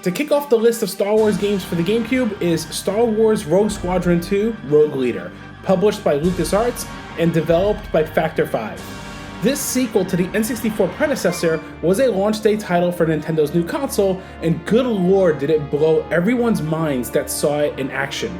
To kick off the list of Star Wars games for the GameCube is Star Wars Rogue Squadron 2 Rogue Leader, published by LucasArts and developed by Factor 5. This sequel to the N64 predecessor was a launch day title for Nintendo's new console, and good lord did it blow everyone's minds that saw it in action.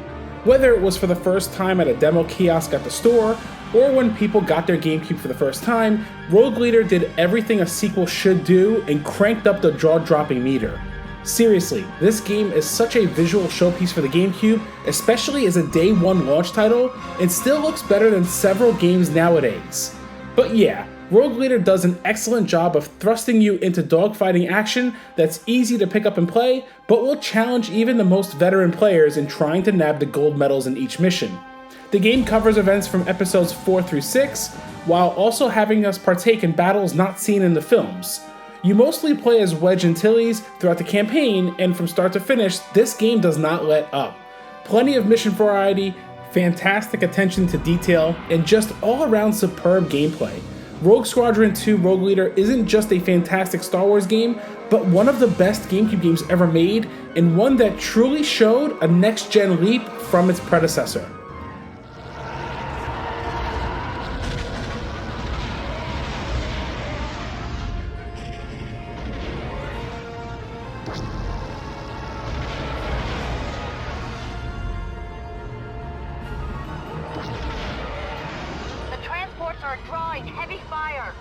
Whether it was for the first time at a demo kiosk at the store, or when people got their GameCube for the first time, Rogue Leader did everything a sequel should do and cranked up the jaw-dropping meter. Seriously, this game is such a visual showpiece for the GameCube, especially as a day one launch title, and still looks better than several games nowadays. But yeah, Rogue Leader does an excellent job of thrusting you into dogfighting action that's easy to pick up and play, but will challenge even the most veteran players in trying to nab the gold medals in each mission. The game covers events from episodes 4 through 6, while also having us partake in battles not seen in the films. You mostly play as Wedge Antilles throughout the campaign, and from start to finish, this game does not let up. Plenty of mission variety, fantastic attention to detail, and just all-around superb gameplay. Rogue Squadron 2 Rogue Leader isn't just a fantastic Star Wars game, but one of the best GameCube games ever made, and one that truly showed a next-gen leap from its predecessor. Are drawing heavy fire.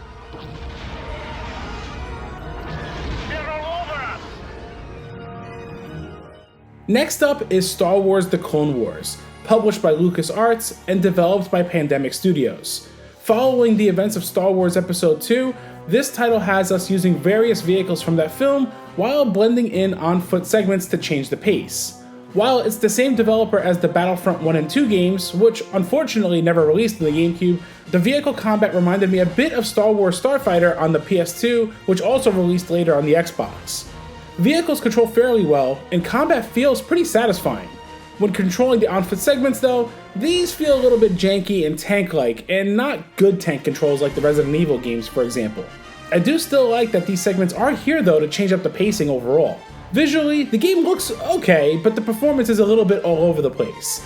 They're all over us. Next up is Star Wars The Clone Wars, published by LucasArts and developed by Pandemic Studios. Following the events of Star Wars Episode 2, this title has us using various vehicles from that film while blending in on-foot segments to change the pace. While it's the same developer as the Battlefront 1 and 2 games, which unfortunately never released in the GameCube, the vehicle combat reminded me a bit of Star Wars Starfighter on the PS2, which also released later on the Xbox. Vehicles control fairly well, and combat feels pretty satisfying. When controlling the on-foot segments though, these feel a little bit janky and tank-like, and not good tank controls like the Resident Evil games, for example. I do still like that these segments are here though to change up the pacing overall. Visually, the game looks okay, but the performance is a little bit all over the place.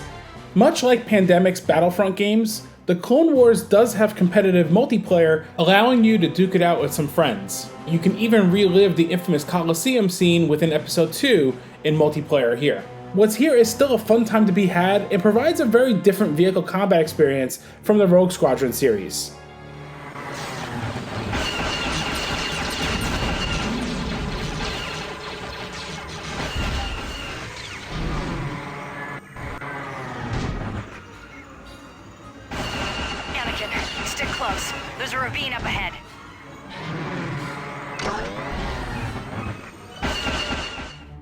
Much like Pandemic's Battlefront games, the Clone Wars does have competitive multiplayer, allowing you to duke it out with some friends. You can even relive the infamous Coliseum scene within Episode 2 in multiplayer here. What's here is still a fun time to be had and provides a very different vehicle combat experience from the Rogue Squadron series. Stick close. There's a ravine up ahead.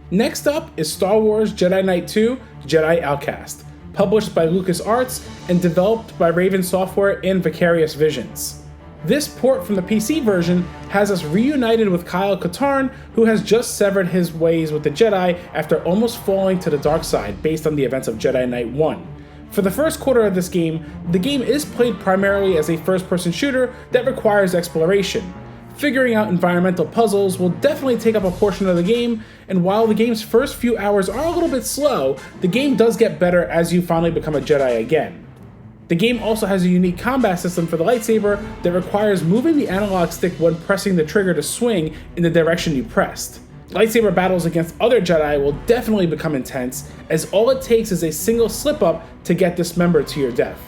Next up is Star Wars Jedi Knight 2 Jedi Outcast, published by LucasArts and developed by Raven Software and Vicarious Visions. This port from the PC version has us reunited with Kyle Katarn, who has just severed his ways with the Jedi after almost falling to the dark side based on the events of Jedi Knight 1. For the first quarter of this game, the game is played primarily as a first-person shooter that requires exploration. Figuring out environmental puzzles will definitely take up a portion of the game, and while the game's first few hours are a little bit slow, the game does get better as you finally become a Jedi again. The game also has a unique combat system for the lightsaber that requires moving the analog stick when pressing the trigger to swing in the direction you pressed. Lightsaber battles against other Jedi will definitely become intense, as all it takes is a single slip-up to get dismembered to your death.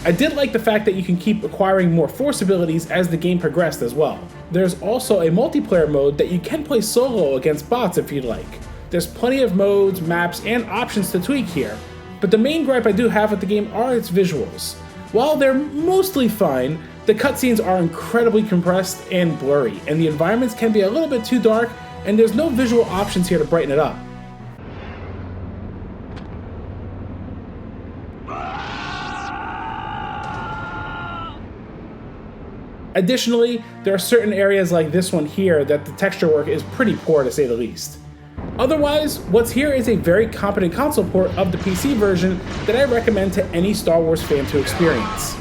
I did like the fact that you can keep acquiring more Force abilities as the game progressed as well. There's also a multiplayer mode that you can play solo against bots if you'd like. There's plenty of modes, maps, and options to tweak here, but the main gripe I do have with the game are its visuals. While they're mostly fine, the cutscenes are incredibly compressed and blurry, and the environments can be a little bit too dark, and there's no visual options here to brighten it up. Additionally, there are certain areas like this one here that the texture work is pretty poor to say the least. Otherwise, what's here is a very competent console port of the PC version that I recommend to any Star Wars fan to experience.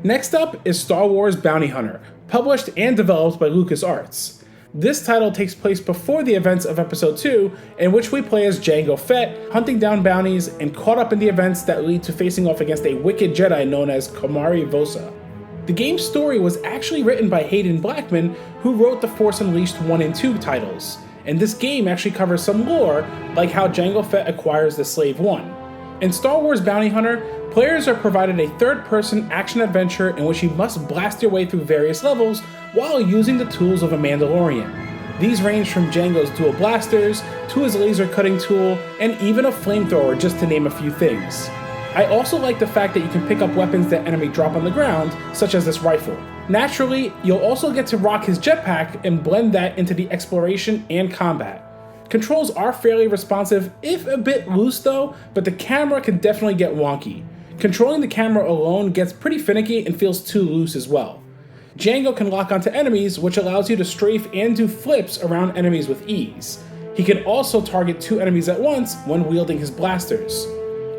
Next up is Star Wars Bounty Hunter, published and developed by LucasArts. This title takes place before the events of Episode 2, in which we play as Jango Fett, hunting down bounties and caught up in the events that lead to facing off against a wicked Jedi known as Kamari Vosa. The game's story was actually written by Hayden Blackman, who wrote the Force Unleashed 1 and 2 titles, and this game actually covers some lore, like how Jango Fett acquires the Slave One. In Star Wars Bounty Hunter, players are provided a third-person action-adventure in which you must blast your way through various levels while using the tools of a Mandalorian. These range from Jango's dual blasters, to his laser cutting tool, and even a flamethrower, just to name a few things. I also like the fact that you can pick up weapons that enemy drop on the ground, such as this rifle. Naturally, you'll also get to rock his jetpack and blend that into the exploration and combat. Controls are fairly responsive, if a bit loose though, but the camera can definitely get wonky. Controlling the camera alone gets pretty finicky and feels too loose as well. Jango can lock onto enemies, which allows you to strafe and do flips around enemies with ease. He can also target 2 enemies at once when wielding his blasters.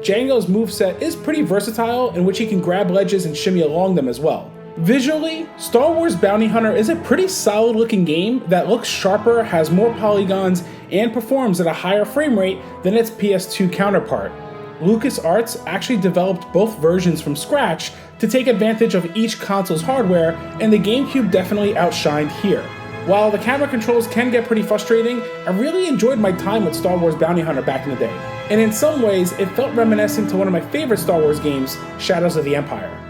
Jango's moveset is pretty versatile, in which he can grab ledges and shimmy along them as well. Visually, Star Wars Bounty Hunter is a pretty solid looking game that looks sharper, has more polygons, and performs at a higher frame rate than its PS2 counterpart. LucasArts actually developed both versions from scratch to take advantage of each console's hardware, and the GameCube definitely outshined here. While the camera controls can get pretty frustrating, I really enjoyed my time with Star Wars Bounty Hunter back in the day, and in some ways it felt reminiscent to one of my favorite Star Wars games, Shadows of the Empire.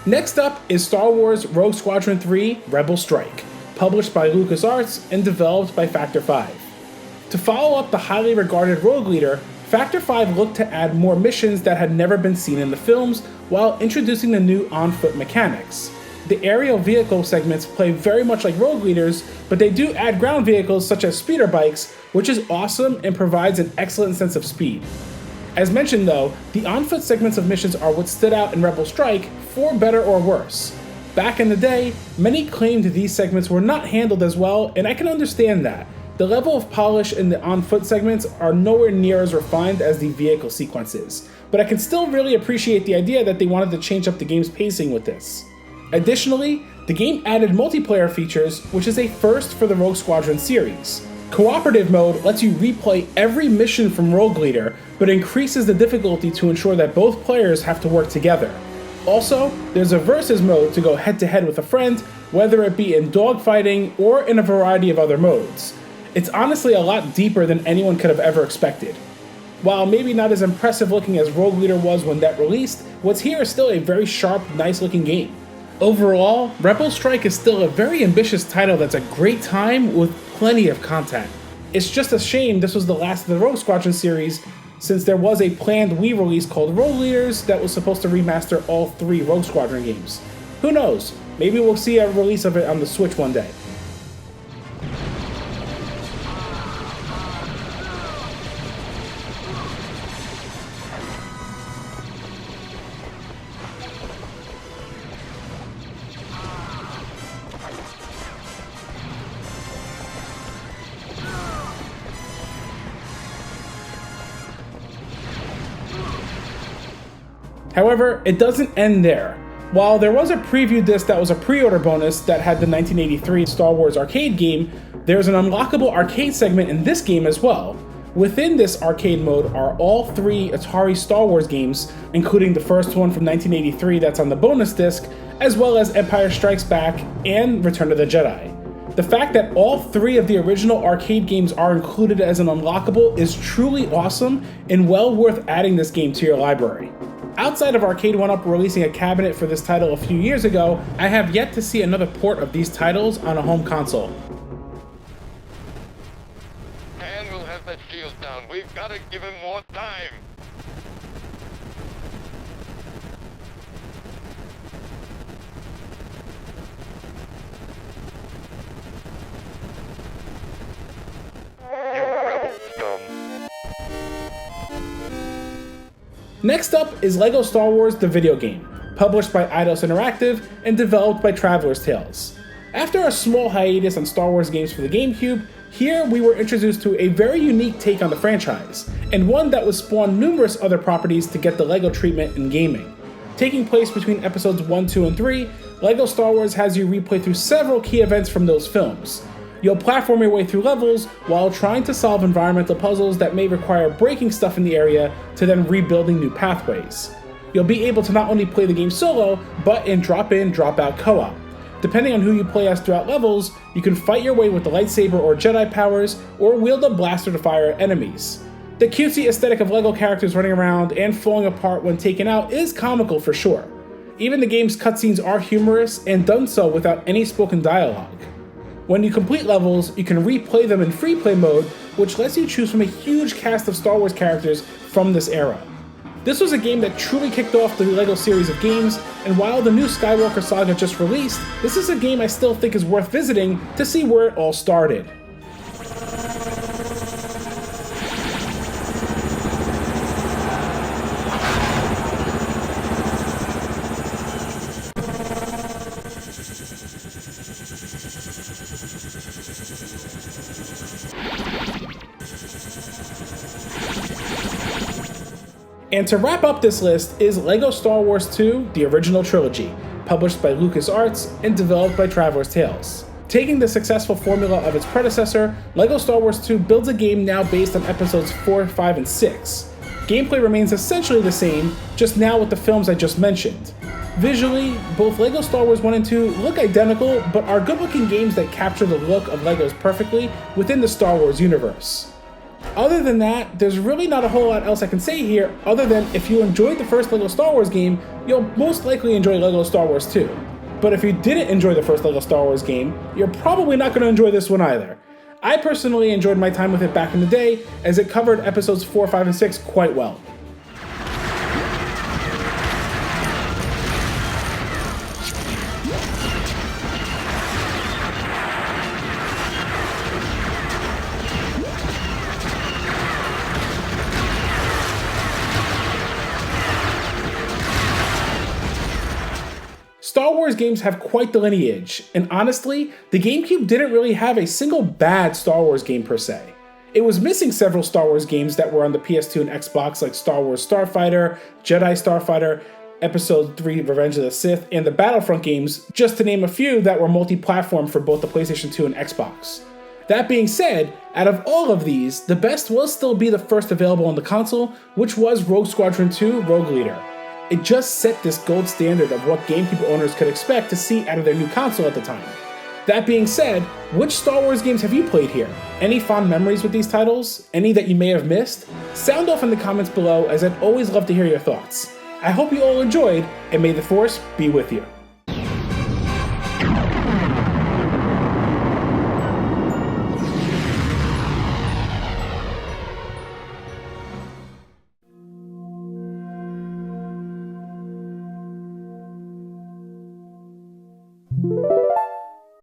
Next up is Star Wars Rogue Squadron 3 Rebel Strike, published by LucasArts and developed by Factor 5. To follow up the highly regarded Rogue Leader, Factor 5 looked to add more missions that had never been seen in the films while introducing the new on-foot mechanics. The aerial vehicle segments play very much like Rogue Leaders, but they do add ground vehicles such as speeder bikes, which is awesome and provides an excellent sense of speed. As mentioned though, the on-foot segments of missions are what stood out in Rebel Strike, for better or worse. Back in the day, many claimed these segments were not handled as well, and I can understand that. The level of polish in the on-foot segments are nowhere near as refined as the vehicle sequences, but I can still really appreciate the idea that they wanted to change up the game's pacing with this. Additionally, the game added multiplayer features, which is a first for the Rogue Squadron series. Cooperative mode lets you replay every mission from Rogue Leader, but increases the difficulty to ensure that both players have to work together. Also, there's a versus mode to go head-to-head with a friend, whether it be in dogfighting or in a variety of other modes. It's honestly a lot deeper than anyone could have ever expected. While maybe not as impressive looking as Rogue Leader was when that released, what's here is still a very sharp, nice looking game. Overall, Rebel Strike is still a very ambitious title that's a great time with plenty of content. It's just a shame this was the last of the Rogue Squadron series, since there was a planned Wii release called Rogue Leaders that was supposed to remaster all 3 Rogue Squadron games. Who knows, maybe we'll see a release of it on the Switch one day. However, it doesn't end there. While there was a preview disc that was a pre-order bonus that had the 1983 Star Wars arcade game, there's an unlockable arcade segment in this game as well. Within this arcade mode are all 3 Atari Star Wars games, including the first one from 1983 that's on the bonus disc, as well as Empire Strikes Back and Return of the Jedi. The fact that all 3 of the original arcade games are included as an unlockable is truly awesome and well worth adding this game to your library. Outside of Arcade 1UP releasing a cabinet for this title a few years ago, I have yet to see another port of these titles on a home console. And we'll have that shield down. We've got to give him more time. You rebel scum. Next up is LEGO Star Wars the video game, published by Eidos Interactive and developed by Traveler's Tales. After a small hiatus on Star Wars games for the GameCube, here we were introduced to a very unique take on the franchise, and one that would spawn numerous other properties to get the LEGO treatment in gaming. Taking place between episodes 1, 2, and 3, LEGO Star Wars has you replay through several key events from those films. You'll platform your way through levels while trying to solve environmental puzzles that may require breaking stuff in the area to then rebuilding new pathways. You'll be able to not only play the game solo, but in drop-in, drop-out co-op. Depending on who you play as throughout levels, you can fight your way with the lightsaber or Jedi powers, or wield a blaster to fire at enemies. The cutesy aesthetic of LEGO characters running around and falling apart when taken out is comical for sure. Even the game's cutscenes are humorous and done so without any spoken dialogue. When you complete levels, you can replay them in free play mode, which lets you choose from a huge cast of Star Wars characters from this era. This was a game that truly kicked off the LEGO series of games, and while the new Skywalker saga just released, this is a game I still think is worth visiting to see where it all started. And to wrap up this list is LEGO Star Wars 2, the original trilogy, published by LucasArts and developed by Traveler's Tales. Taking the successful formula of its predecessor, LEGO Star Wars 2 builds a game now based on episodes 4, 5, and 6. Gameplay remains essentially the same, just now with the films I just mentioned. Visually, both LEGO Star Wars 1 and 2 look identical, but are good-looking games that capture the look of LEGOs perfectly within the Star Wars universe. Other than that, there's really not a whole lot else I can say here, other than if you enjoyed the first LEGO Star Wars game, you'll most likely enjoy LEGO Star Wars 2. But if you didn't enjoy the first LEGO Star Wars game, you're probably not going to enjoy this one either. I personally enjoyed my time with it back in the day, as it covered episodes 4, 5, and 6 quite well. Star Wars games have quite the lineage, and honestly, the GameCube didn't really have a single bad Star Wars game per se. It was missing several Star Wars games that were on the PS2 and Xbox, like Star Wars Starfighter, Jedi Starfighter, Episode 3 Revenge of the Sith, and the Battlefront games, just to name a few that were multi-platform for both the PlayStation 2 and Xbox. That being said, out of all of these, the best will still be the first available on the console, which was Rogue Squadron 2 Rogue Leader. It just set this gold standard of what GameCube owners could expect to see out of their new console at the time. That being said, which Star Wars games have you played here? Any fond memories with these titles? Any that you may have missed? Sound off in the comments below, as I'd always love to hear your thoughts. I hope you all enjoyed, and may the Force be with you.